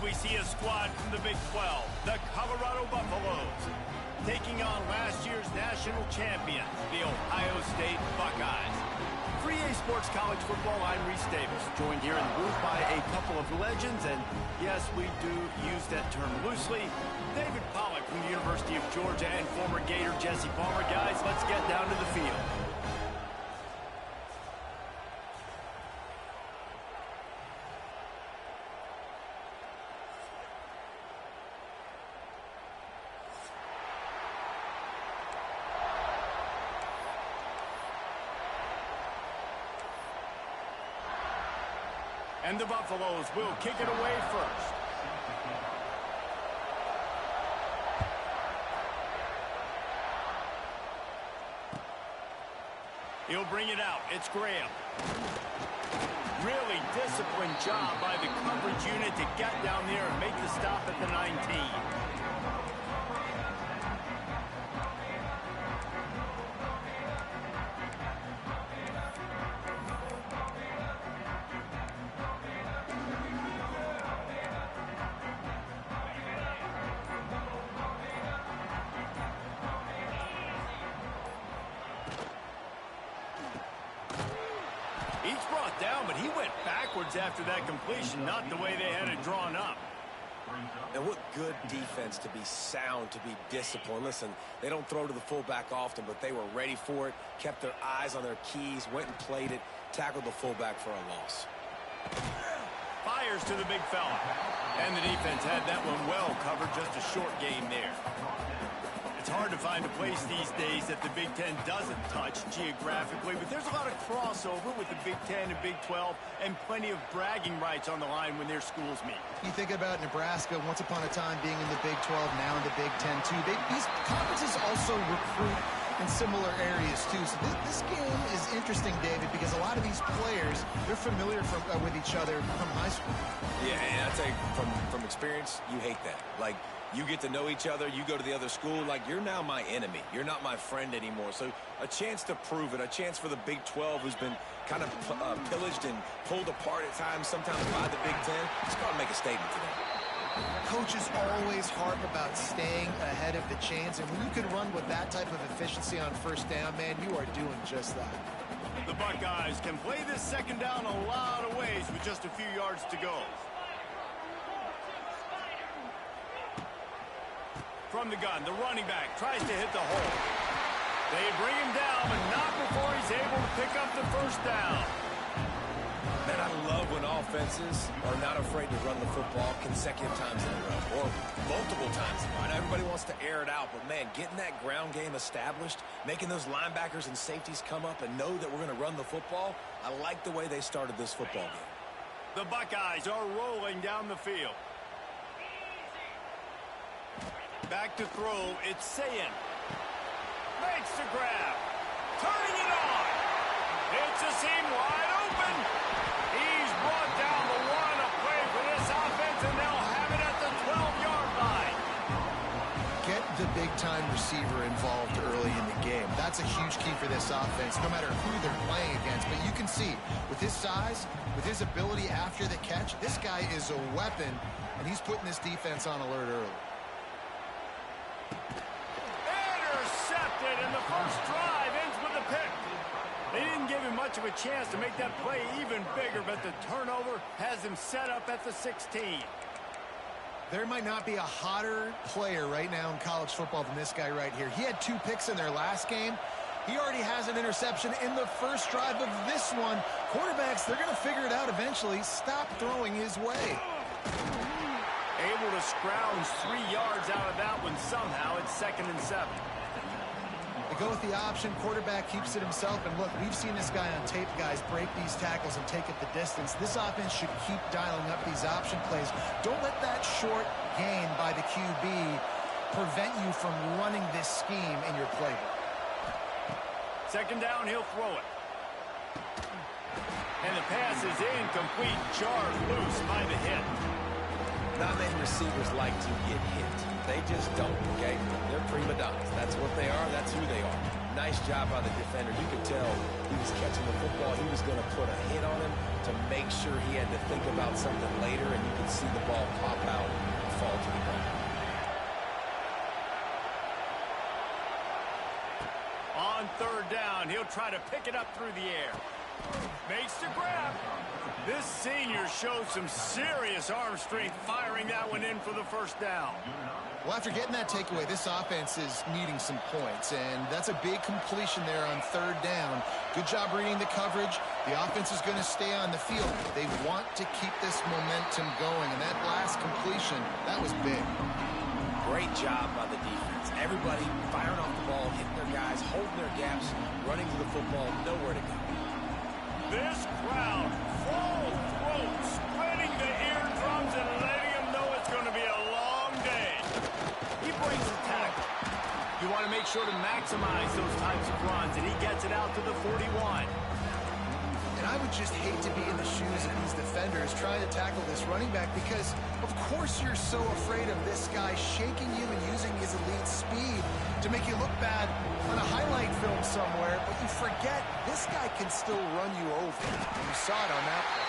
we see a squad from the Big 12, the Colorado Buffaloes, taking on last year's national champion, the Ohio State Buckeyes. For EA Sports College Football, I'm Reese Davis, joined here in the booth by a couple of legends, and yes, we do use that term loosely. David Pollack from the University of Georgia and former Gator Jesse Palmer. Guys, let's get down to the field. And the Buffaloes will kick it away first. He'll bring it out. It's Graham. Really disciplined job by the coverage unit to get down there and make the stop at the 19. Each brought down, but he went backwards after that completion, not the way they had it drawn up. And what good defense to be sound, to be disciplined. Listen, they don't throw to the fullback often, but they were ready for it, kept their eyes on their keys, went and played it, tackled the fullback for a loss. Fires to the big fella. And the defense had that one well covered, just a short gain there. It's hard to find a place these days that the Big Ten doesn't touch geographically, but there's a lot of crossover with the Big Ten and Big 12 and plenty of bragging rights on the line when their schools meet. You think about Nebraska once upon a time being in the Big 12, now in the Big 10 too. These conferences also recruit in similar areas too. So this game is interesting, David, because a lot of these players, they're familiar with each other from high school. Yeah, and I tell you, from experience, you hate that. Like, you get to know each other, you go to the other school, like you're now my enemy. You're not my friend anymore. So a chance to prove it, a chance for the Big 12 who's been kind of pillaged and pulled apart at times, sometimes by the Big 10. It's got to make a statement today. Coaches always harp about staying ahead of the chains, and when you can run with that type of efficiency on first down, man, you are doing just that. The Buckeyes can play this second down a lot of ways with just a few yards to go. From the gun, the running back tries to hit the hole. They bring him down, but not before he's able to pick up the first down. Man, I love when offenses are not afraid to run the football consecutive times in a row, or multiple times in a row. I know everybody wants to air it out, but man, getting that ground game established, making those linebackers and safeties come up and know that we're going to run the football, I like the way they started this football game. The Buckeyes are rolling down the field. Back to throw, it's Sayin. Makes the grab. Turning it on. It's a seam wide open. He's brought down the one, a play for this offense, and they'll have it at the 12-yard line. Get the big-time receiver involved early in the game. That's a huge key for this offense, no matter who they're playing against. But you can see, with his size, with his ability after the catch, this guy is a weapon, and he's putting this defense on alert early. Intercepted, and the first drive ends with a pick. They didn't give him much of a chance to make that play even bigger, but the turnover has him set up at the 16. There might not be a hotter player right now in college football than this guy right here. He had 2 picks in their last game. He already has an interception in the first drive of this one. Quarterbacks, they're going to figure it out eventually. Stop throwing his way. Able to scrounge 3 yards out of that one somehow. It's 2nd and 7. They go with the option. Quarterback keeps it himself. And look, we've seen this guy on tape, guys, break these tackles and take it the distance. This offense should keep dialing up these option plays. Don't let that short gain by the QB prevent you from running this scheme in your playbook. 2nd down, he'll throw it. And the pass is incomplete, jarred loose by the hit. Not many receivers like to get hit. They just don't, okay? They're prima donnas. That's what they are. That's who they are. Nice job by the defender. You could tell he was catching the football. He was going to put a hit on him to make sure he had to think about something later, and you could see the ball pop on third down. He'll try to pick it up through the air. Makes the grab. This senior shows some serious arm strength firing that one in for the first down. Well, after getting that takeaway, this offense is needing some points, and that's a big completion there on third down. Good job reading the coverage. The offense is going to stay on the field. They want to keep this momentum going, and that last completion, that was big. Great job by the defense. Everybody firing off the ball, hitting their guys, holding their gaps, running to the football, nowhere to go. This crowd, full throat, spreading the eardrums and letting them know it's going to be a long day. He breaks the tackle. You want to make sure to maximize those types of runs, and he gets it out to the 41. And I would just hate to be in the shoes of these defenders trying to tackle this running back because, of course, you're so afraid of this guy shaking you and using his elite speed to make you look bad on a highlight film somewhere, but you forget this guy can still run you over. You saw it on that play.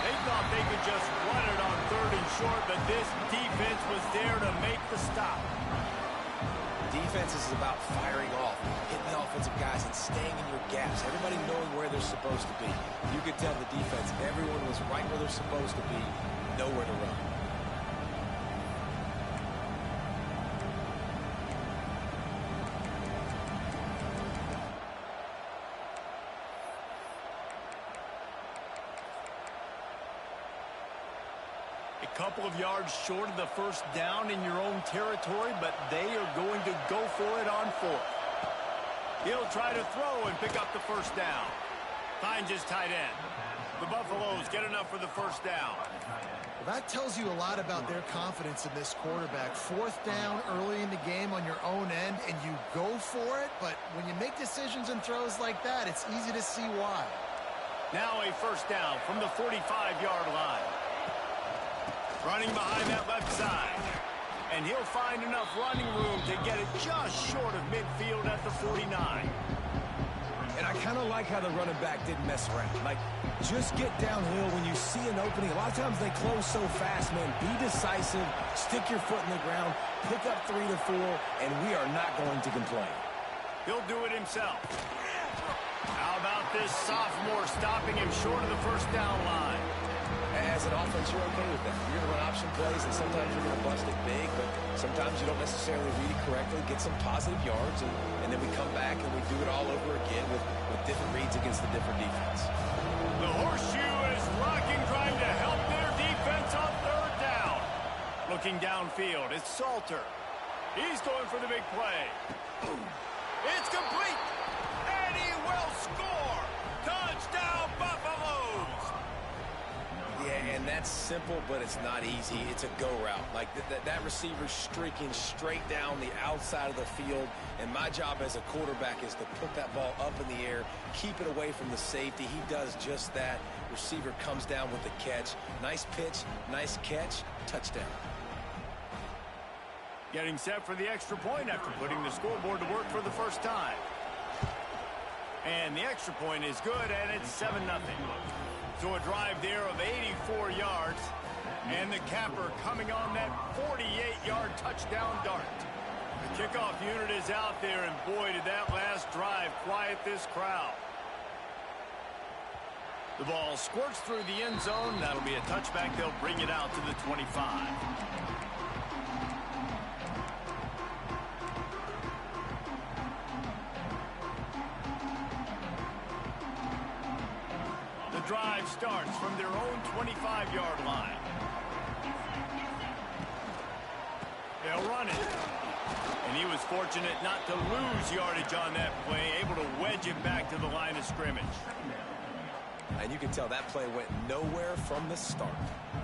They thought they could just run it on third and short, but this defense was there to make the stop. Defense is about firing off, hitting the offensive guys, and staying in your gaps. Everybody knowing where they're supposed to be. You could tell the defense, everyone was right where they're supposed to be, nowhere to run. A couple of yards short of the first down in your own territory, but they are going to go for it on fourth. He'll try to throw and pick up the first down. Finds his tight end. The Buffaloes get enough for the first down. Well, that tells you a lot about their confidence in this quarterback. Fourth down early in the game on your own end, and you go for it, but when you make decisions and throws like that, it's easy to see why. Now a first down from the 45-yard line. Running behind that left side. And he'll find enough running room to get it just short of midfield at the 49. And I kind of like how the running back didn't mess around. Like, just get downhill when you see an opening. A lot of times they close so fast, man. Be decisive, stick your foot in the ground, pick up 3 to 4, and we are not going to complain. He'll do it himself. How about this sophomore stopping him short of the first down line? As an offense, you're okay with that. You're going to run option plays, and sometimes you're going to bust it big, but sometimes you don't necessarily read it correctly, get some positive yards, and then we come back and we do it all over again with different reads against the different defense. The horseshoe is rocking, trying to help their defense on third down. Looking downfield, it's Salter. He's going for the big play. It's complete, and he will score. Touchdown, Buffaloes. Yeah, and that's simple, but it's not easy. It's a go route. Like that receiver's streaking straight down the outside of the field, and my job as a quarterback is to put that ball up in the air, keep it away from the safety. He does just that. Receiver comes down with the catch. Nice pitch, nice catch, touchdown. Getting set for the extra point after putting the scoreboard to work for the first time. And the extra point is good, and it's 7-0. So a drive there of 84 yards, and the capper coming on that 48-yard touchdown dart. The kickoff unit is out there, and boy, did that last drive quiet this crowd. The ball squirts through the end zone. That'll be a touchback. They'll bring it out to the 25. Drive starts from their own 25-yard line. They'll run it. And he was fortunate not to lose yardage on that play, able to wedge it back to the line of scrimmage. And you can tell that play went nowhere from the start.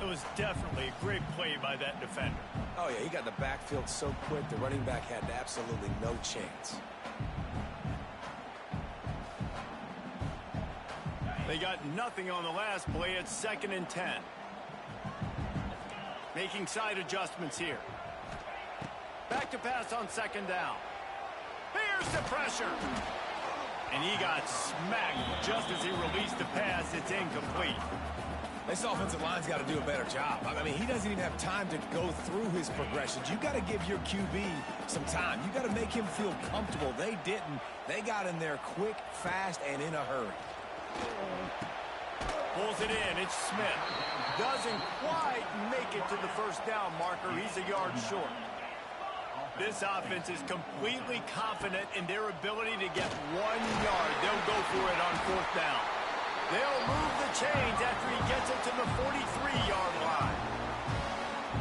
It was definitely a great play by that defender. Oh, yeah, he got the backfield so quick, the running back had absolutely no chance. They got nothing on the last play. It's 2nd and 10. Making side adjustments here. Back to pass on 2nd down. Here's the pressure. And he got smacked just as he released the pass. It's incomplete. This offensive line's got to do a better job. I mean, he doesn't even have time to go through his progressions. You got to give your QB some time. You got to make him feel comfortable. They didn't. They got in there quick, fast, and in a hurry. Pulls it in. It's Smith. Doesn't quite make it to the first down marker. He's a yard short. This offense is completely confident in their ability to get 1 yard. They'll go for it on fourth down. They'll move the chains after he gets it to the 43-yard line.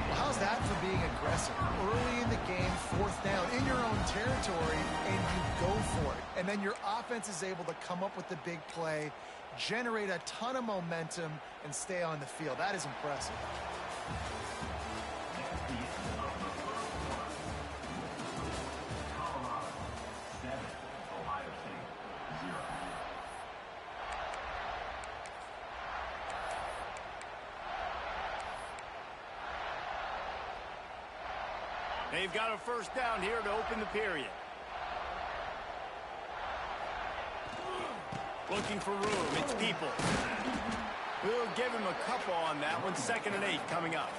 Well, how's that for being aggressive? Early in the game, fourth down, in your own territory, and you go for it. And then your offense is able to come up with the big play, generate a ton of momentum, and stay on the field. That is impressive. They've got a first down here to open the period. Looking for room. It's People. We'll give him a couple on that one. 2nd and 8 coming up.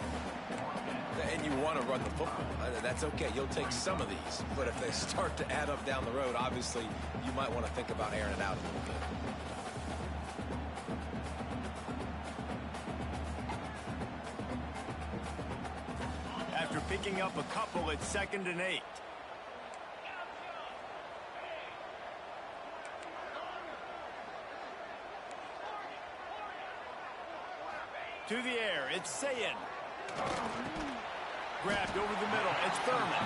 And you want to run the football. That's okay. You'll take some of these. But if they start to add up down the road, obviously, you might want to think about airing it out a little bit. After picking up a couple, it's 2nd and 8. To the air, it's Sayin. Grabbed over the middle, it's Thurman.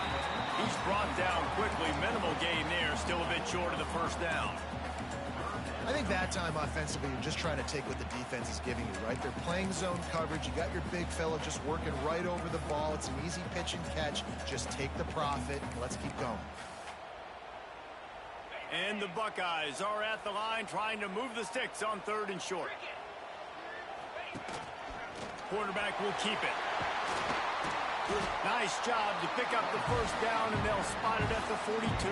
He's brought down quickly. Minimal gain there, still a bit short of the first down. I think that time offensively, you're just trying to take what the defense is giving you, right? They're playing zone coverage. You got your big fella just working right over the ball. It's an easy pitch and catch. Just take the profit, and let's keep going. And the Buckeyes are at the line trying to move the sticks on 3rd and short. Quarterback will keep it. Nice job to pick up the first down, and they'll spot it at the 42.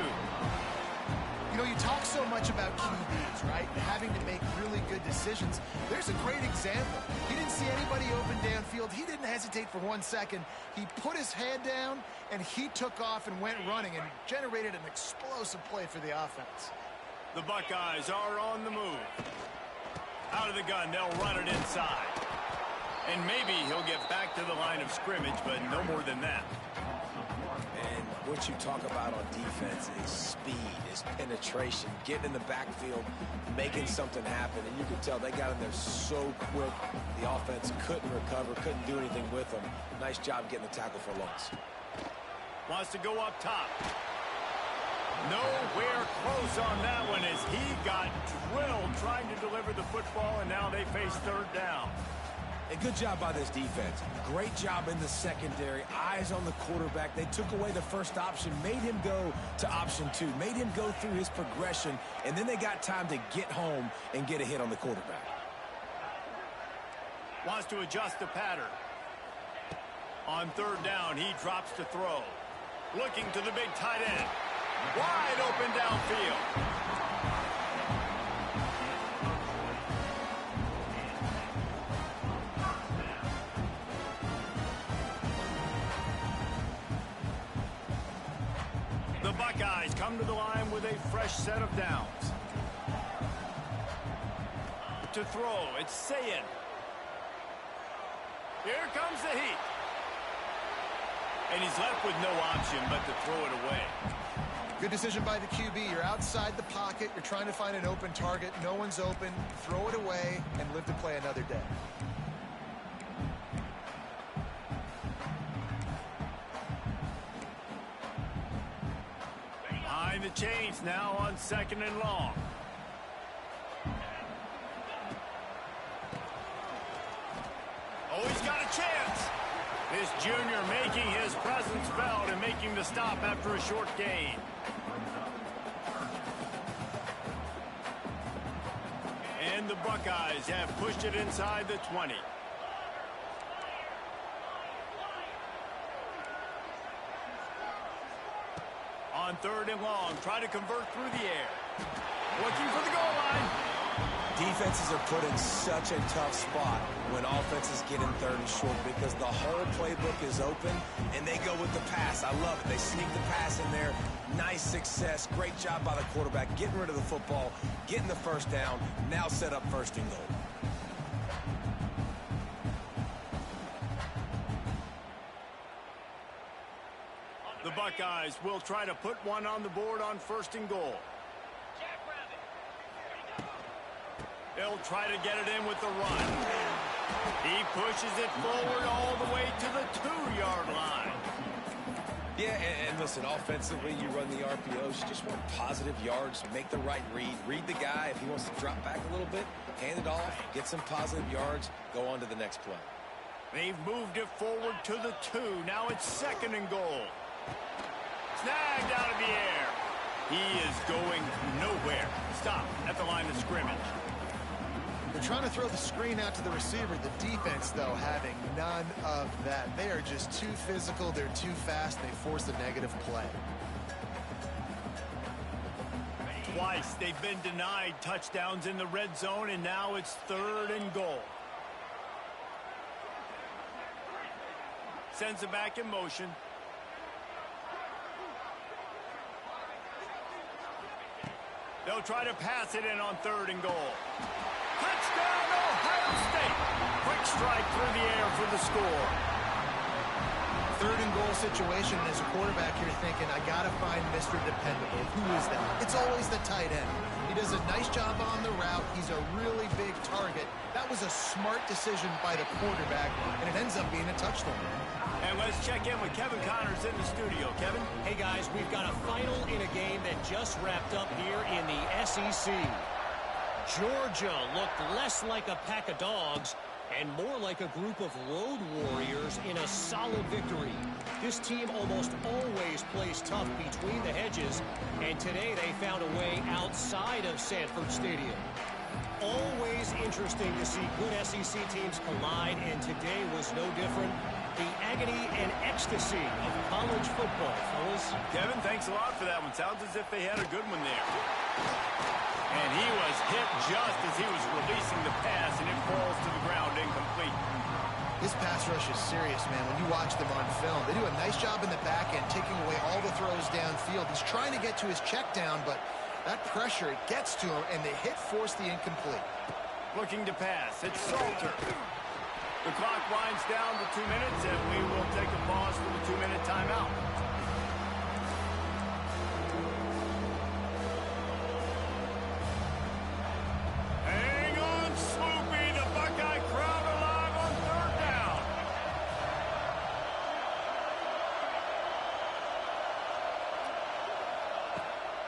You know, you talk so much about QBs, right? And having to make really good decisions. There's a great example. He didn't see anybody open downfield. He didn't hesitate for 1 second. He put his head down, and he took off and went running and generated an explosive play for the offense. The Buckeyes are on the move. Out of the gun, they'll run it inside. And maybe he'll get back to the line of scrimmage, but no more than that. And what you talk about on defense is speed, is penetration, getting in the backfield, making something happen. And you can tell they got in there so quick. The offense couldn't recover, couldn't do anything with them. Nice job getting the tackle for loss. Wants to go up top. Nowhere close on that one as he got drilled trying to deliver the football, and now they face 3rd down. A good job by this defense. Great job in the secondary. Eyes on the quarterback. They took away the first option, made him go to option 2, made him go through his progression, and then they got time to get home and get a hit on the quarterback. Wants to adjust the pattern. On 3rd down, he drops to throw. Looking to the big tight end. Wide open downfield. The Buckeyes come to the line with a fresh set of downs. To throw, it's Sayin. Here comes the heat. And he's left with no option but to throw it away. Good decision by the QB. You're outside the pocket. You're trying to find an open target. No one's open. Throw it away and live to play another day. Behind the chains now on 2nd and long. Oh, he's got a chance. This junior making his presence felt and making the stop after a short gain. And the Buckeyes have pushed it inside the 20. On 3rd and long, try to convert through the air. Looking for the goal line. Defenses are put in such a tough spot when offenses get in third and short because the whole playbook is open, and they go with the pass. I love it. They sneak the pass in there. Nice success. Great job by the quarterback getting rid of the football, getting the first down, now set up first and goal. The Buckeyes will try to put one on the board on first and goal. They'll try to get it in with the run. He pushes it forward all the way to the 2-yard line. Yeah, and listen, offensively, you run the RPOs. You just want positive yards, make the right read. Read the guy. If he wants to drop back a little bit, hand it off, get some positive yards, go on to the next play. They've moved it forward to the 2. Now it's second and goal. Snagged out of the air. He is going nowhere. Stop at the line of scrimmage. They're trying to throw the screen out to the receiver. The defense, though, having none of that. They are just too physical. They're too fast. They force a negative play. Twice they've been denied touchdowns in the red zone, and now it's third and goal. Sends it back in motion. They'll try to pass it in on third and goal. Touchdown, Ohio State. Quick strike through the air for the score. Third and goal situation, and as a quarterback, you're thinking, I got to find Mr. Dependable. Who is that? It's always the tight end. He does a nice job on the route. He's a really big target. That was a smart decision by the quarterback, and it ends up being a touchdown. And let's check in with Kevin Connors in the studio. Kevin? Hey, guys, we've got a final in a game that just wrapped up here in the SEC. Georgia looked less like a pack of dogs and more like a group of road warriors in a solid victory. This team almost always plays tough between the hedges, and today they found a way outside of Sanford Stadium. Always interesting to see good SEC teams collide, and today was no different. The agony and ecstasy of college football, fellas. Kevin, thanks a lot for that one. Sounds as if they had a good one there. And he was hit just as he was releasing the pass, and it falls to the ground incomplete. This pass rush is serious, man. When you watch them on film, they do a nice job in the back end, taking away all the throws downfield. He's trying to get to his check down, but that pressure, it gets to him, and the hit forced the incomplete. Looking to pass. It's Salter. The clock winds down to 2 minutes, and we will take a pause for the 2-minute timeout. Hang on, Sloopy. The Buckeye crowd alive on third down.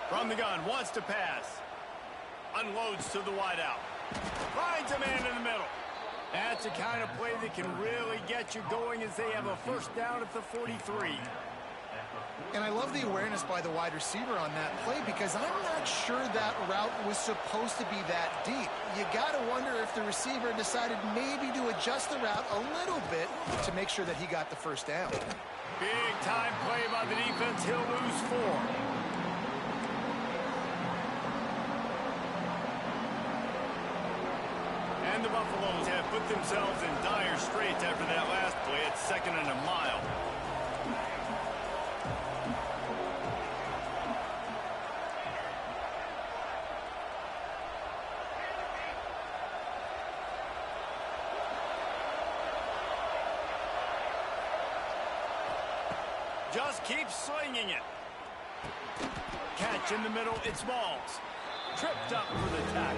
From the gun, wants to pass. Unloads to the wideout. Finds a man in the middle. That's the kind of play that can really get you going as they have a first down at the 43. And I love the awareness by the wide receiver on that play because I'm not sure that route was supposed to be that deep. You got to wonder if the receiver decided maybe to adjust the route a little bit to make sure that he got the first down. Big time play by the defense. He'll lose 4. And the Buffaloes have put themselves in dire straits after that last play. It's second and a mile. Just keep slinging it. Catch in the middle. It's Malls. Tripped up for the tackle.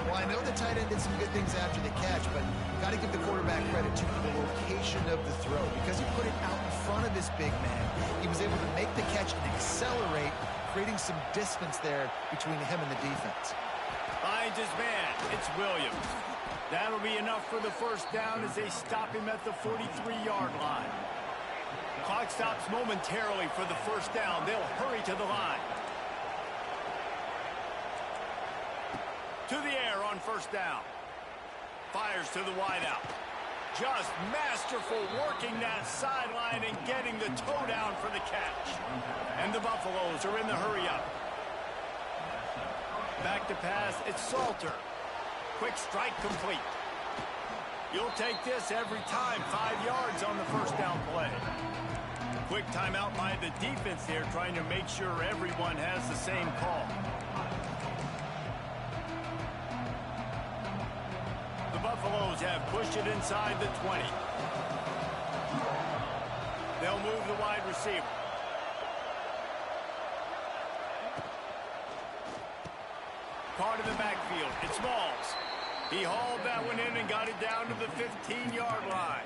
Well, I know the tight end did some good things after the catch, but got to give the quarterback credit to the location of the throw. Because he put it out in front of his big man, he was able to make the catch and accelerate, creating some distance there between him and the defense. Finds his man. It's Williams. That'll be enough for the first down as they stop him at the 43-yard line. Clock stops momentarily for the first down. They'll hurry to the line. To the air on first down. Fires to the wideout. Just masterful working that sideline and getting the toe down for the catch. And the Buffaloes are in the hurry up. Back to pass, it's Salter. Quick strike complete. You'll take this every time. 5 yards on the first down play. Quick timeout by the defense there, trying to make sure everyone has the same call. The Buffaloes have pushed it inside the 20. They'll move the wide receiver. Caught in the backfield. It's Smalls. He hauled that one in and got it down to the 15-yard line.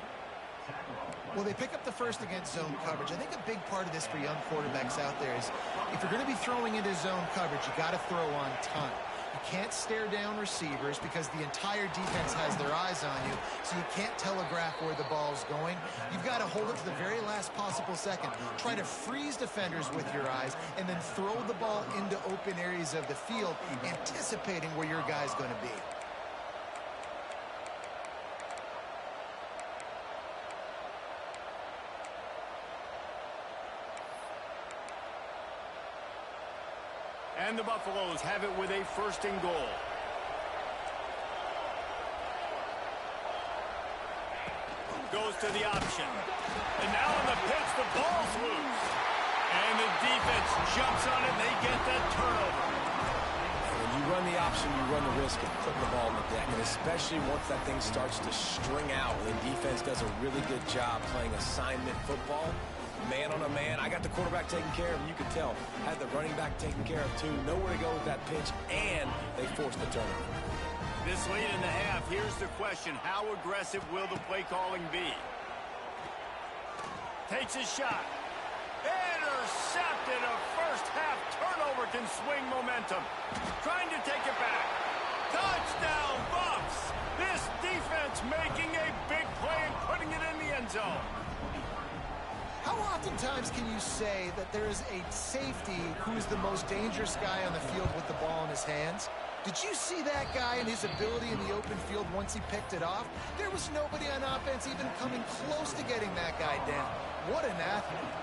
Well, they pick up the first against zone coverage. I think a big part of this for young quarterbacks out there is if you're going to be throwing into zone coverage, you got to throw on time. You can't stare down receivers because the entire defense has their eyes on you, so you can't telegraph where the ball's going. You've got to hold it to the very last possible second. Try to freeze defenders with your eyes and then throw the ball into open areas of the field, anticipating where your guy's going to be. And the Buffaloes have it with a first and goal. Goes to the option. And now on the pitch, the ball's loose. And the defense jumps on it, and they get that turnover. When you run the option, you run the risk of putting the ball in the deck, and especially once that thing starts to string out, the defense does a really good job playing assignment football. Man on a man. I got the quarterback taken care of, and you could tell. Had the running back taken care of, too. Nowhere to go with that pitch, and they forced the turnover. This late in the half, here's the question. How aggressive will the play calling be? Takes a shot. Intercepted. A first half turnover can swing momentum. Trying to take it back. Touchdown, Buffs. This defense making a big play and putting it in the end zone. How oftentimes can you say that there is a safety who is the most dangerous guy on the field with the ball in his hands? Did you see that guy and his ability in the open field once he picked it off? There was nobody on offense even coming close to getting that guy down. What an athlete.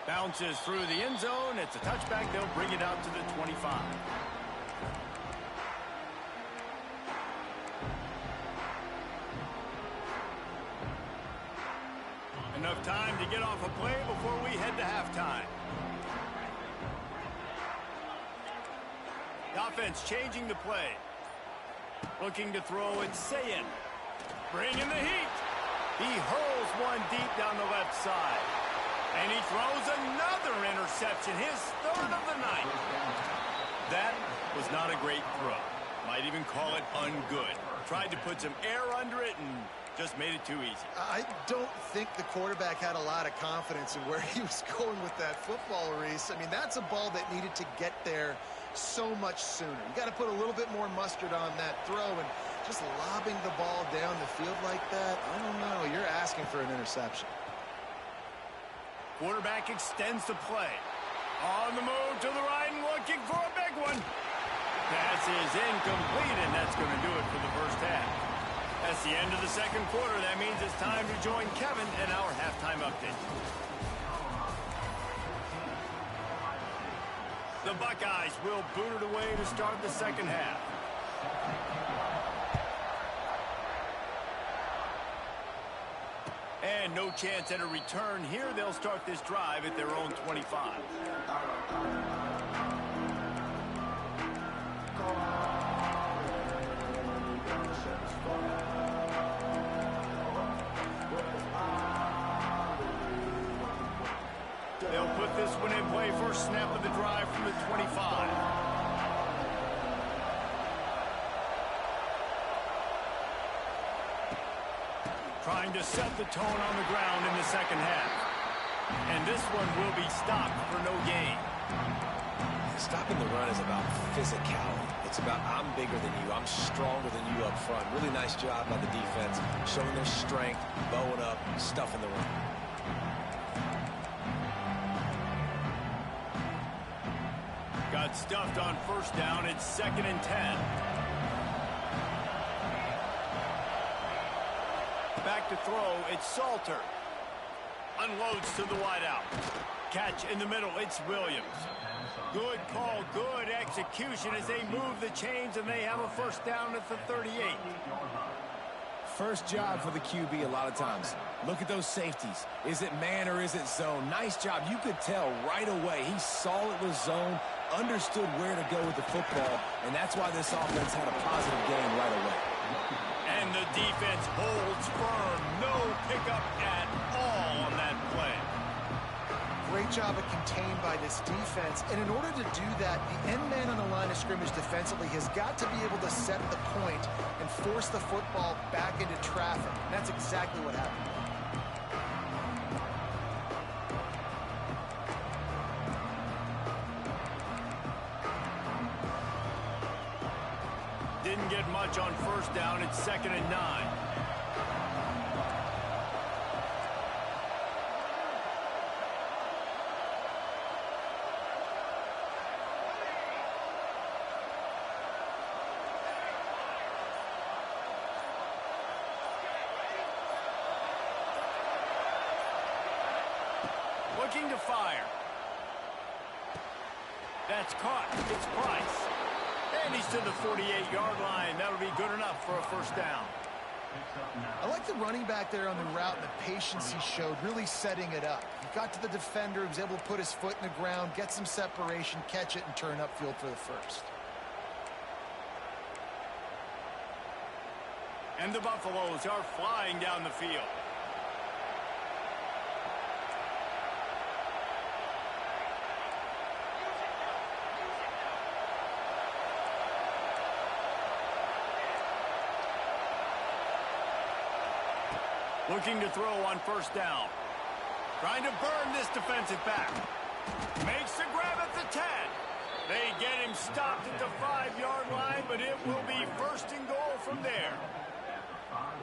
Bounces through the end zone. It's a touchback. They'll bring it out to the 25. Enough time to get off a play before we head to halftime. The offense changing the play. Looking to throw it, Sayin. Bringing the heat. He hurls one deep down the left side. And he throws another interception, his third of the night. That was not a great throw. Might even call it ungood. Tried to put some air under it and just made it too easy. I don't think the quarterback had a lot of confidence in where he was going with that football, Reese. I mean, that's a ball that needed to get there so much sooner. You got to put a little bit more mustard on that throw, and just lobbing the ball down the field like that, I don't know. You're asking for an interception. Quarterback extends the play. On the move to the right and looking for a big one. Pass is incomplete, and that's going to do it for the first half. That's the end of the second quarter. That means it's time to join Kevin in our halftime update. The Buckeyes will boot it away to start the second half. And no chance at a return here. They'll start this drive at their own 25. They'll put this one in play. First snap of the drive from the 25. Trying to set the tone on the ground in the second half. And this one will be stopped for no gain. Stopping the run is about physicality. It's about I'm bigger than you. I'm stronger than you up front. Really nice job by the defense, showing their strength, bowing up, stuffing the run. Got stuffed on first down. It's 2nd and 10. Back to throw. It's Salter. Unloads to the wideout. catch in the middle. It's Williams. Good call, good execution as they move the chains, and they have a first down at the 38. First job for the QB a lot of times. Look at those safeties. Is it man or is it zone? Nice job. You could tell right away. He saw it was zone, understood where to go with the football, and that's why this offense had a positive game right away. And the defense holds firm. No pickup at all on that play. Great job of contained by this defense. And in order to do that, the end man on the line of scrimmage defensively has got to be able to set the point and force the football back into traffic. And that's exactly what happened. Didn't get much on first down. It's 2nd and 9. Looking to fire. That's caught. It's Price. And he's to the 48-yard line. That'll be good enough for a first down. I like the running back there on the route and the patience he showed, really setting it up. He got to the defender, he was able to put his foot in the ground, get some separation, catch it, and turn upfield for the first. And the Buffaloes are flying down the field. Looking to throw on first down. Trying to burn this defensive back. Makes the grab at the 10. They get him stopped at the 5-yard line, but it will be first and goal from there.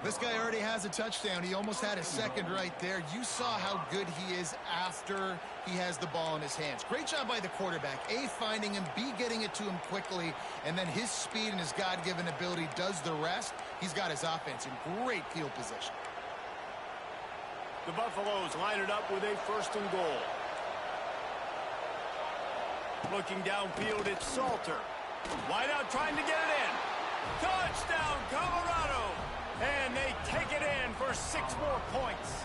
This guy already has a touchdown. He almost had a second right there. You saw how good he is after he has the ball in his hands. Great job by the quarterback. A, finding him, B, getting it to him quickly, and then his speed and his God-given ability does the rest. He's got his offense in great field position. The Buffaloes line it up with a first and goal. Looking downfield, it's Salter. Wide out trying to get it in. Touchdown, Colorado! And they take it in for 6 more points.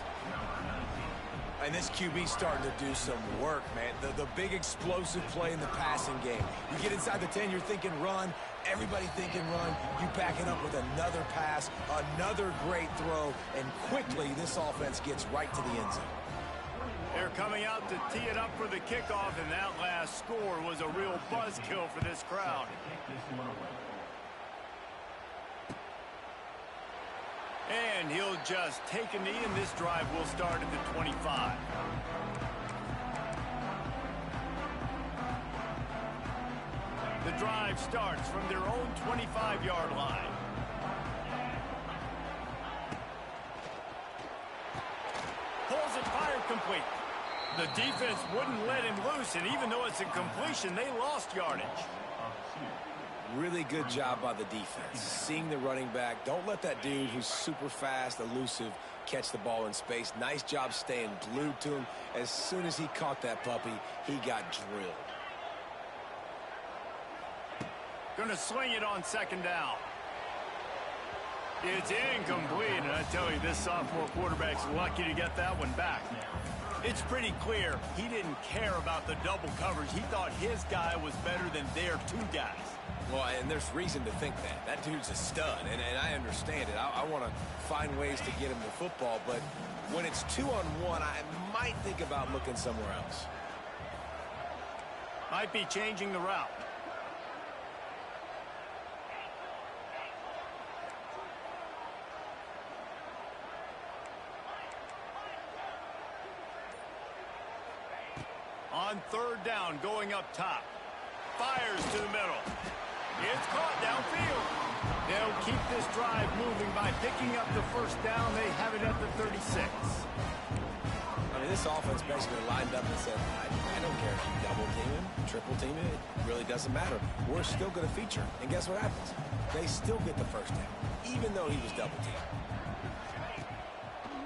And this QB starting to do some work, man. The big explosive play in the passing game. You get inside the 10, you're thinking run. Everybody thinking run. You back it up with another pass, another great throw, and quickly this offense gets right to the end zone. They're coming out to tee it up for the kickoff, and that last score was a real buzzkill for this crowd. And he'll just take a knee, and this drive will start at the 25. The drive starts from their own 25-yard line. Pulls it, fired complete. The defense wouldn't let him loose, and even though it's a completion, they lost yardage. Really good job by the defense. Seeing the running back. Don't let that dude who's super fast, elusive, catch the ball in space. Nice job staying glued to him. As soon as he caught that puppy, he got drilled. Gonna swing it on second down. It's incomplete, and I tell you, this sophomore quarterback's lucky to get that one back. It's pretty clear he didn't care about the double coverage. He thought his guy was better than their 2 guys. Well, and there's reason to think that. That dude's a stud, and I understand it. I want to find ways to get him the football, but when it's 2-on-1, I might think about looking somewhere else. Might be changing the route. On third down, going up top. Fires to the middle. It's caught downfield. They'll keep this drive moving by picking up the first down. They have it at the 36. I mean, this offense basically lined up and said, I don't care if you double team him, triple team him. It really doesn't matter. We're still going to feature. And guess what happens? They still get the first down, even though he was double teamed.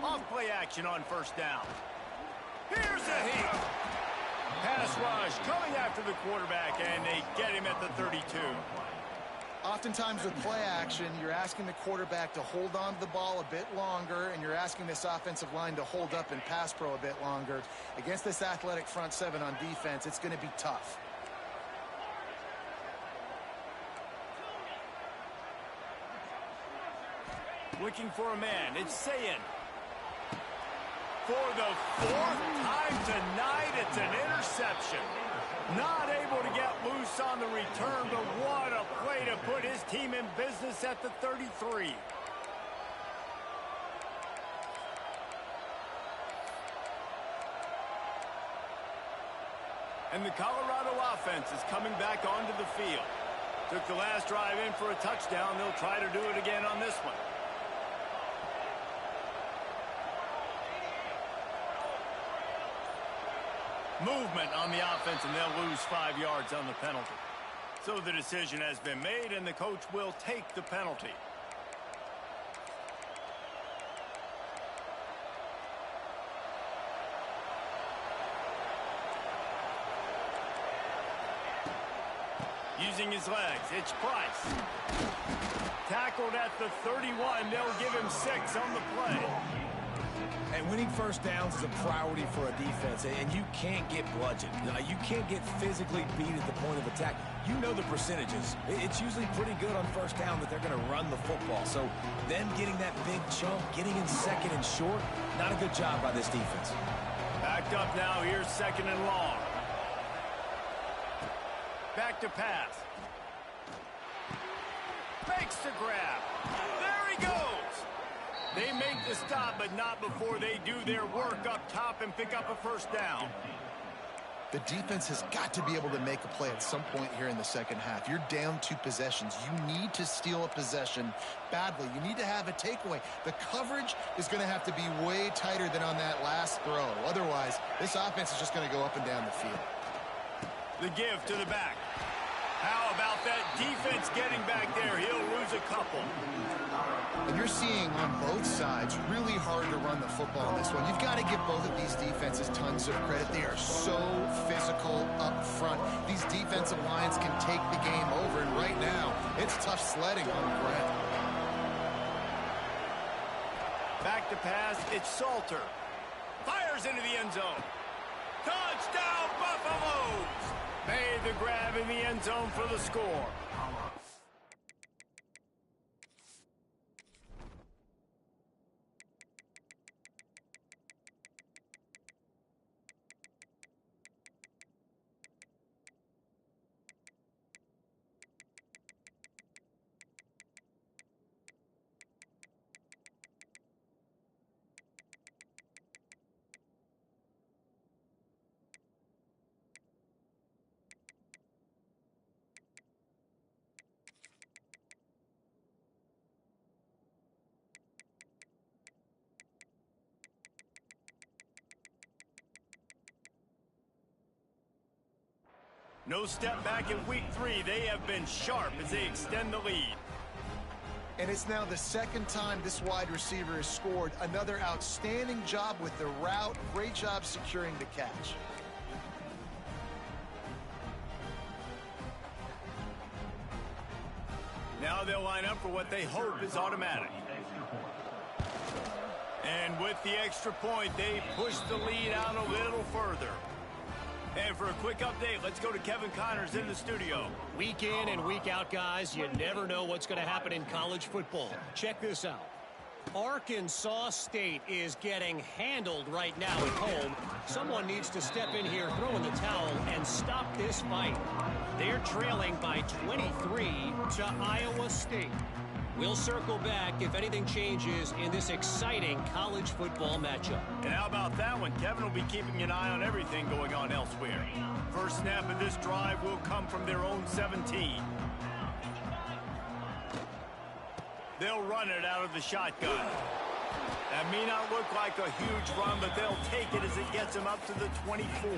Off play action on first down. Here's the heat. Pass rush coming after the quarterback, and they get him at the 32. Oftentimes with play action, you're asking the quarterback to hold on to the ball a bit longer, and you're asking this offensive line to hold up in pass pro a bit longer. Against this athletic front seven on defense, it's going to be tough. Looking for a man. It's Sayin. For the fourth time tonight, it's an interception. Not able to get loose on the return, but what a play to put his team in business at the 33. And the Colorado offense is coming back onto the field. Took the last drive in for a touchdown. They'll try to do it again on this one. Movement on the offense, and they'll lose 5 yards on the penalty. So the decision has been made, and the coach will take the penalty. Using his legs, it's Price. Tackled at the 31. They'll give him 6 on the play. And winning first downs is a priority for a defense, and you can't get bludgeoned. You can't get physically beat at the point of attack. You know the percentages. It's usually pretty good on first down that they're going to run the football. So them getting that big chunk, getting in second and short, not a good job by this defense. Backed up now. Here's second and long. Back to pass. Makes the grab. There he goes. They make the stop, but not before they do their work up top and pick up a first down. The defense has got to be able to make a play at some point here in the second half. You're down 2 possessions. You need to steal a possession badly. You need to have a takeaway. The coverage is going to have to be way tighter than on that last throw. Otherwise, this offense is just going to go up and down the field. The give to the back. How about that defense getting back there? He'll lose a couple. And you're seeing on both sides really hard to run the football in this one. You've got to give both of these defenses tons of credit. They are so physical up front. These defensive lines can take the game over, and right now, it's tough sledding on the ground. Back to pass, it's Salter. Fires into the end zone. Touchdown, Buffaloes! Made the grab in the end zone for the score. No step back in week 3. They have been sharp as they extend the lead. And it's now the second time this wide receiver has scored. Another outstanding job with the route. Great job securing the catch. Now they'll line up for what they hope is automatic. And with the extra point, they push the lead out a little further. And for a quick update, let's go to Kevin Connors in the studio. Week in and week out, guys, you never know what's going to happen in college football. Check this out. Arkansas State is getting handled right now at home. Someone needs to step in here, throw in the towel, and stop this fight. They're trailing by 23 to Iowa State. We'll circle back if anything changes in this exciting college football matchup. And how about that one? Kevin will be keeping an eye on everything going on elsewhere. First snap of this drive will come from their own 17. They'll run it out of the shotgun. That may not look like a huge run, but they'll take it as it gets them up to the 24.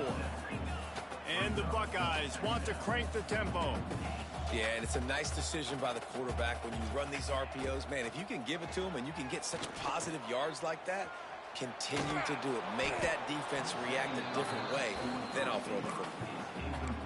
And the Buckeyes want to crank the tempo. Yeah, and it's a nice decision by the quarterback when you run these RPOs. Man, if you can give it to them and you can get such positive yards like that, continue to do it. Make that defense react a different way, then I'll throw the football.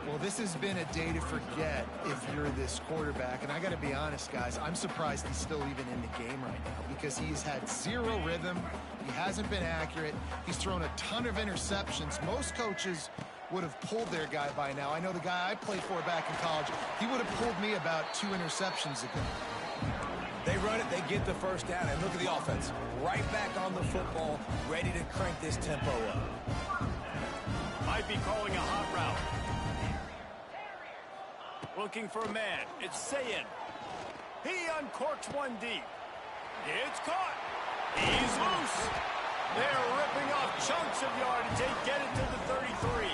Well, this has been a day to forget if you're this quarterback. And I got to be honest, guys, I'm surprised he's still even in the game right now because he's had zero rhythm. He hasn't been accurate. He's thrown a ton of interceptions. Most coaches would have pulled their guy by now. I know the guy I played for back in college, he would have pulled me about 2 interceptions ago. They run it, they get the first down, and look at the offense. Right back on the football, ready to crank this tempo up. Might be calling a hot route. Looking for a man. It's Sayin. He uncorks one deep. It's caught. He's loose. They're ripping off chunks of yardage. They get it to the 33.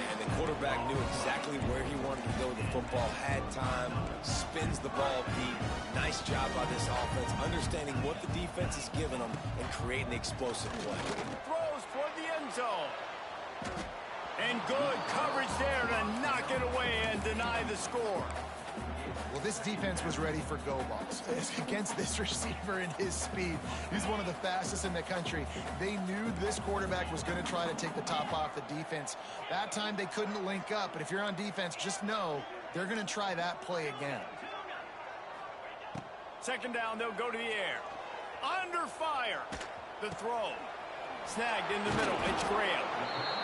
And the quarterback knew exactly where he wanted to go with the football, had time, spins the ball deep. Nice job by this offense, understanding what the defense is giving them and creating explosive play. Throws for the end zone. And good coverage there to knock it away and deny the score. Well, this defense was ready for go balls against this receiver and his speed. He's one of the fastest in the country. They knew this quarterback was going to try to take the top off the defense. That time they couldn't link up, but if you're on defense, just know they're going to try that play again. Second down, they'll go to the air. Under fire. The throw. Snagged in the middle. It's Graham.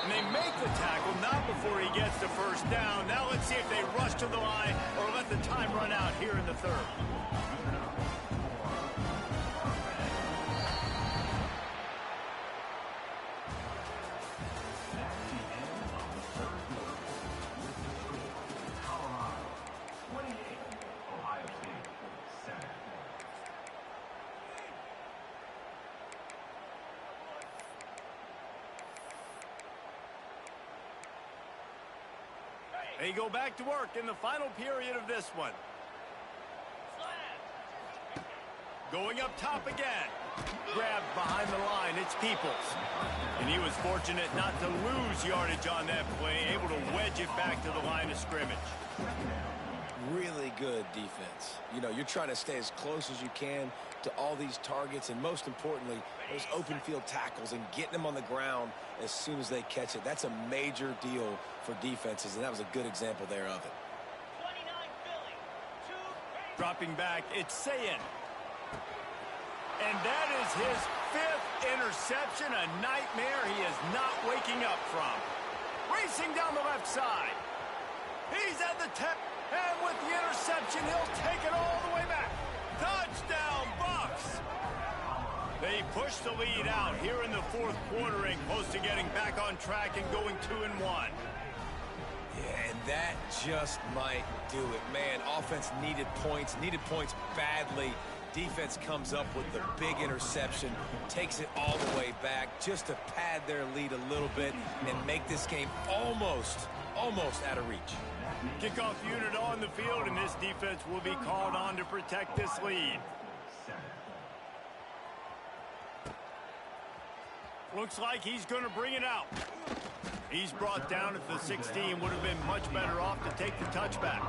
And they make the tackle, not before he gets the first down. Now let's see if they rush to the line or let the time run out here in the third. They go back to work in the final period of this one. Going up top again. Grabbed behind the line. It's Peoples. And he was fortunate not to lose yardage on that play. Able to wedge it back to the line of scrimmage. Really good defense. You know, you're trying to stay as close as you can to all these targets, and most importantly, those open field tackles and getting them on the ground as soon as they catch it. That's a major deal for defenses, and that was a good example there of it. Dropping back, it's Sayin. And that is his 5th interception, a nightmare he is not waking up from. Racing down the left side. He's at the 10, and with the interception, he'll take it all the way back. Touchdown, Bucks! They push the lead out here in the 4th quarter and close to getting back on track and going 2-1. Yeah, and that just might do it. Man, offense needed points badly. Defense comes up with the big interception, takes it all the way back just to pad their lead a little bit and make this game almost out of reach. Kickoff unit on the field, and this defense will be called on to protect this lead. Looks like he's going to bring it out. He's brought down at the 16. Would have been much better off to take the touchback.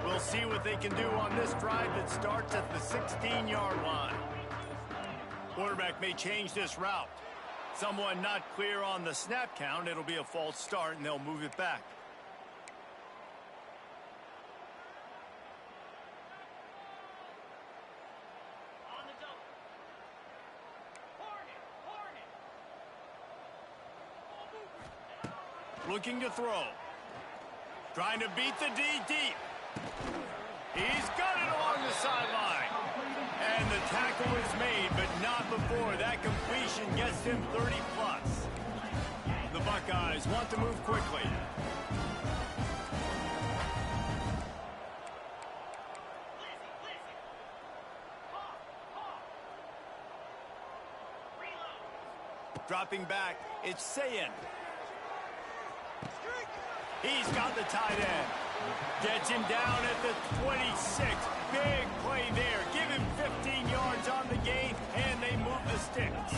We'll see what they can do on this drive that starts at the 16-yard line. Quarterback may change this route. Someone not clear on the snap count. It'll be a false start, and they'll move it back. Looking to throw. Trying to beat the D deep. He's got it along the sideline. And the tackle is made, but not before that completion gets him 30+. The Buckeyes want to move quickly. Dropping back, it's Sayin. He's got the tight end. Gets him down at the 26. Big play there. Give him 15 yards on the gain, and they move the sticks.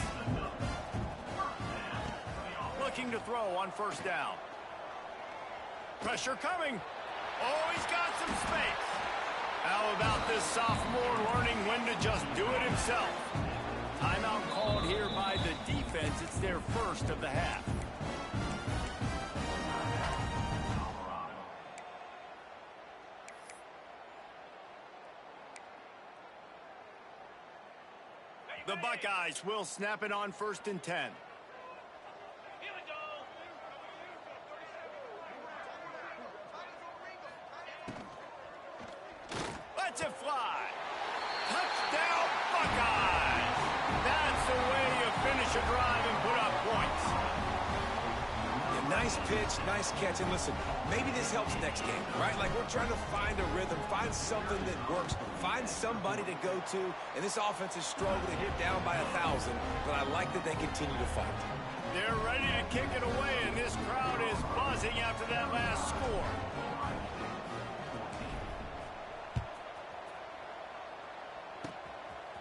looking to throw on first down. Pressure coming. Oh, he's got some space. How about this sophomore learning when to just do it himself? Timeout called here by the defense. It's their first of the half. The Buckeyes will snap it on 1st and 10. Lets it fly. Touchdown, Buckeyes! That's the way you finish a drive and put up points. Yeah, nice pitch, nice catch. And listen, maybe this helps next game, right? Like we're trying to find a rhythm, find something that works, find somebody to go to. And this offense is struggling. You're down by 1,000, but I like that they continue to fight. They're ready to kick it away, and this crowd is buzzing after that last score.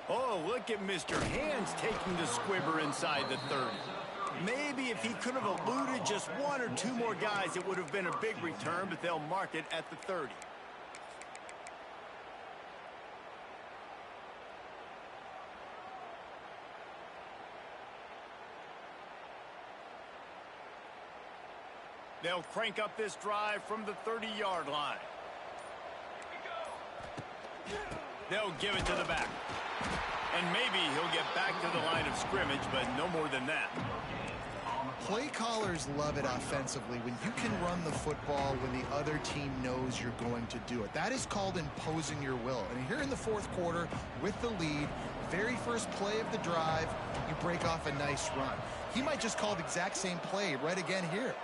Oh, look at Mr. Hands taking the squibber inside the 30. Maybe if he could have eluded just 1 or 2 more guys, it would have been a big return, but they'll mark it at the 30. They'll crank up this drive from the 30-yard line. They'll give it to the back. And maybe he'll get back to the line of scrimmage, but no more than that. Play callers love it offensively when you can run the football when the other team knows you're going to do it. That is called imposing your will. And here in the 4th quarter with the lead, very first play of the drive, you break off a nice run. He might just call the exact same play right again here.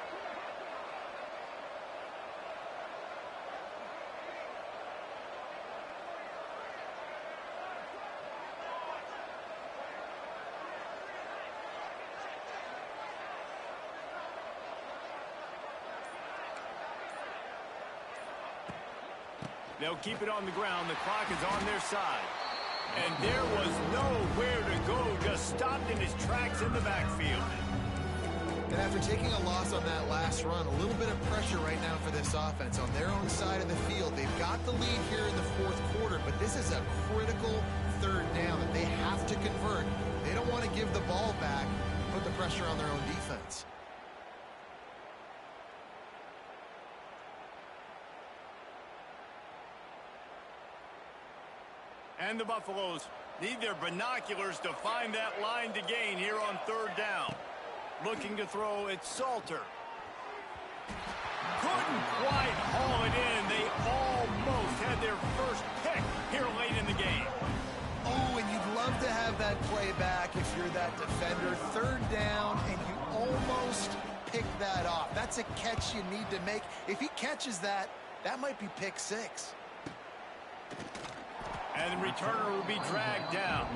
They'll keep it on the ground. The clock is on their side. And there was nowhere to go. Just stopped in his tracks in the backfield. And after taking a loss on that last run, a little bit of pressure right now for this offense on their own side of the field. They've got the lead here in the 4th quarter, but this is a critical 3rd down that they have to convert. They don't want to give the ball back and put the pressure on their own defense. And the Buffaloes need their binoculars to find that line to gain here on 3rd down. Looking to throw, it's Salter. Couldn't quite haul it in. They almost had their first pick here late in the game. Oh, and you'd love to have that play back if you're that defender. 3rd down, and you almost pick that off. That's a catch you need to make. If he catches that, that might be pick 6. And the returner will be dragged down.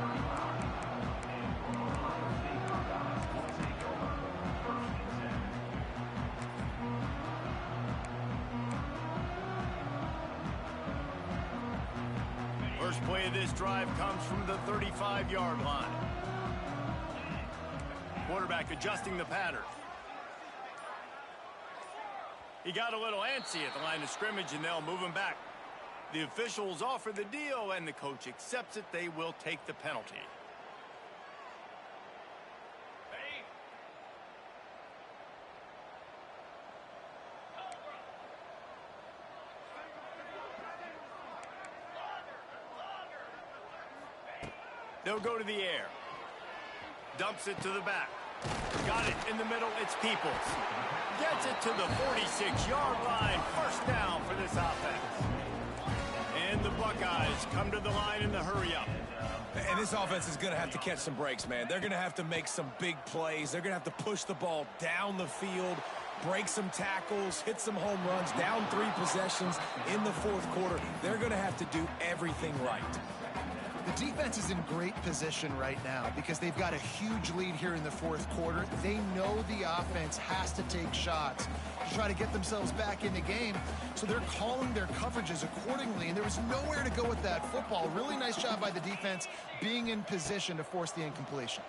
First play of this drive comes from the 35-yard line. Quarterback adjusting the pattern. He got a little antsy at the line of scrimmage, and they'll move him back. The officials offer the deal, and the coach accepts it. They will take the penalty. They'll go to the air. Dumps it to the back. Got it in the middle. It's Peoples. Gets it to the 46-yard line. First down for this offense. And the Buckeyes come to the line in the hurry-up. And this offense is going to have to catch some breaks, man. They're going to have to make some big plays. They're going to have to push the ball down the field, break some tackles, hit some home runs, down 3 possessions in the 4th quarter. They're going to have to do everything right. The defense is in great position right now because they've got a huge lead here in the 4th quarter. They know the offense has to take shots to try to get themselves back in the game, so they're calling their coverages accordingly, and there was nowhere to go with that football. Really nice job by the defense being in position to force the incompletion.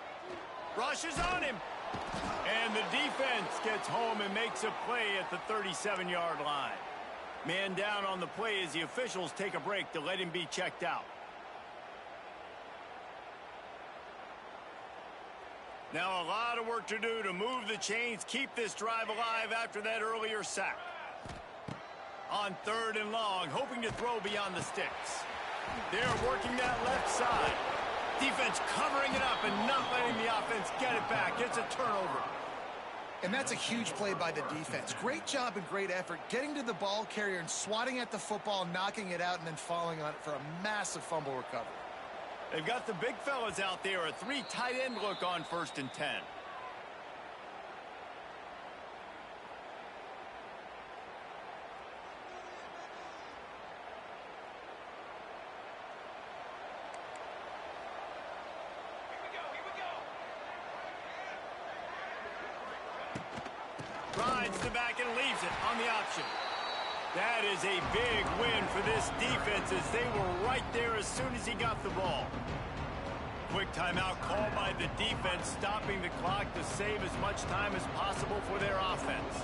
Rushes on him. And the defense gets home and makes a play at the 37-yard line. Man down on the play as the officials take a break to let him be checked out. Now a lot of work to do to move the chains, keep this drive alive after that earlier sack. On 3rd and long, hoping to throw beyond the sticks. They're working that left side. Defense covering it up and not letting the offense get it back. It's a turnover. And that's a huge play by the defense. Great job and great effort getting to the ball carrier and swatting at the football, knocking it out, and then falling on it for a massive fumble recovery. They've got the big fellas out there, a 3 tight end look on 1st and 10. Rides the back and leaves it on the option. That is a big win for this defense as they were right there as soon as he got the ball. Quick timeout called by the defense, stopping the clock to save as much time as possible for their offense.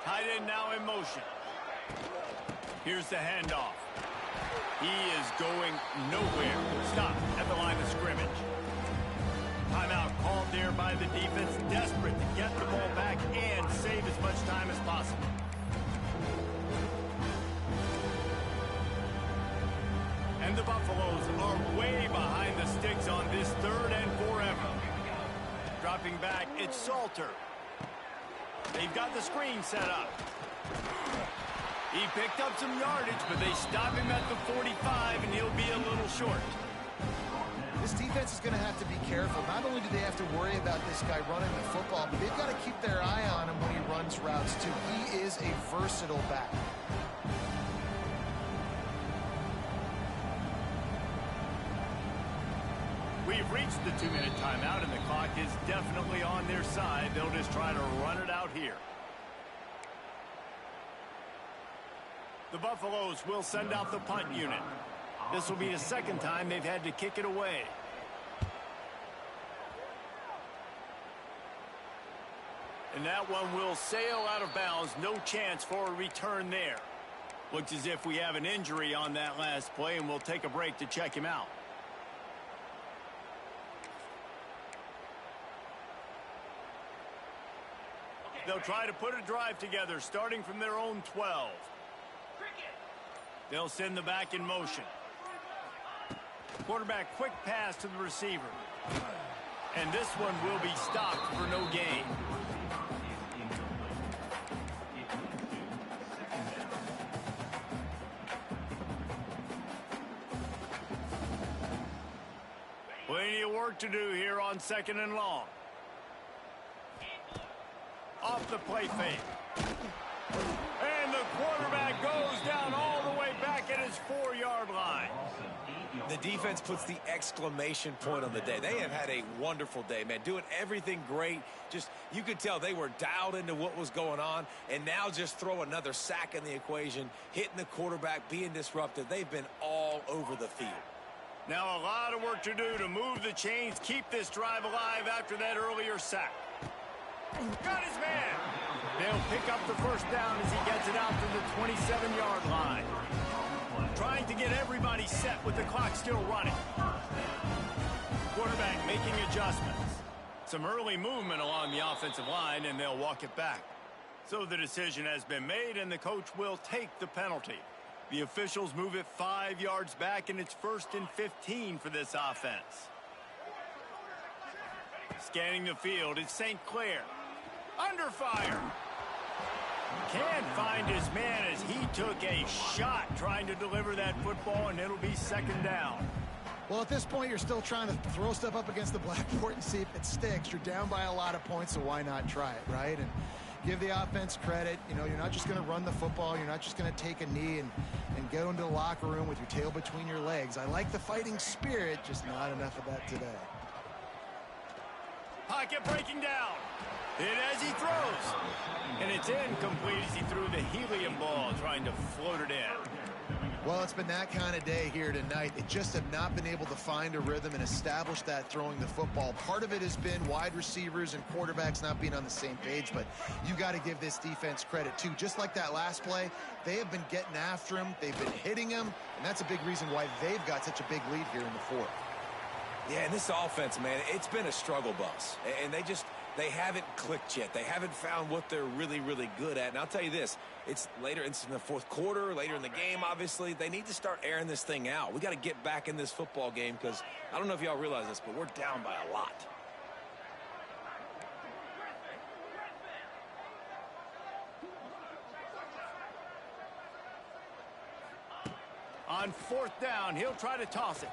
Tight end now in motion. Here's the handoff. He is going nowhere. Stop at the line of scrimmage. Timeout called there by the defense, desperate to get the ball back and save as much time as possible. And the Buffaloes are way behind the sticks on this 3rd and forever. Dropping back, it's Salter. They've got the screen set up. He picked up some yardage, but they stop him at the 45, and he'll be a little short. This defense is going to have to be careful. Not only do they have to worry about this guy running the football, but they've got to keep their eye on him when he runs routes, too. He is a versatile back. We've reached the 2-minute timeout, and the clock is definitely on their side. They'll just try to run it out here. The Buffaloes will send out the punt unit. This will be the 2nd time they've had to kick it away. And that one will sail out of bounds. No chance for a return there. Looks as if we have an injury on that last play, and we'll take a break to check him out. They'll try to put a drive together, starting from their own 12. They'll send the back in motion. Quarterback quick pass to the receiver. And this one will be stopped for no gain. Plenty of work to do here on 2nd and long. Off the play fake. And the quarterback goes down all the way back at his 4-yard line. The defense puts the exclamation point on the day. They have had a wonderful day, man. Doing everything great. Just, you could tell they were dialed into what was going on. And now just throw another sack in the equation, hitting the quarterback, being disruptive. They've been all over the field. Now a lot of work to do to move the chains, keep this drive alive after that earlier sack. Got his man. They'll pick up the 1st down as he gets it out to the 27-yard line. Trying to get everybody set with the clock still running. Quarterback making adjustments. Some early movement along the offensive line, and they'll walk it back. So the decision has been made, and the coach will take the penalty. The officials move it 5 yards back, and it's 1st and 15 for this offense. Scanning the field, it's St. Clair. Under fire. Can't find his man as he took a shot trying to deliver that football, and it'll be 2nd down. Well, at this point, you're still trying to throw stuff up against the blackboard and see if it sticks. You're down by a lot of points, so why not try it, right? And give the offense credit. You know, you're not just going to run the football. You're not just going to take a knee and go into the locker room with your tail between your legs. I like the fighting spirit, just not enough of that today. Pocket breaking down. Hit as he throws. And it's incomplete as he threw the helium ball, trying to float it in. Well, Well, it's been that kind of day here tonight. They just have not been able to find a rhythm and establish that throwing the football. Part of it has been wide receivers and quarterbacks not being on the same page, but you got to give this defense credit too. Just like that last play, they have been getting after him. They've been hitting him, and that's a big reason why they've got such a big lead here in the fourth. Yeah, and this offense, man, it's been a struggle bus. And they haven't clicked yet. They haven't found what they're really, really good at. And I'll tell you this, it's later in the fourth quarter, later in the game, obviously. They need to start airing this thing out. We got to get back in this football game because I don't know if y'all realize this, but we're down by a lot. On fourth down, he'll try to toss it.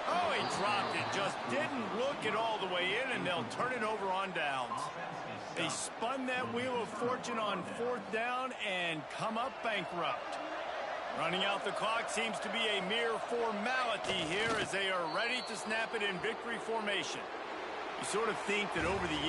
Oh, he dropped it. Just didn't look it all the way in, and they'll turn it over on downs. They spun that wheel of fortune on fourth down and come up bankrupt. Running out the clock seems to be a mere formality here as they are ready to snap it in victory formation. You sort of think that over the years,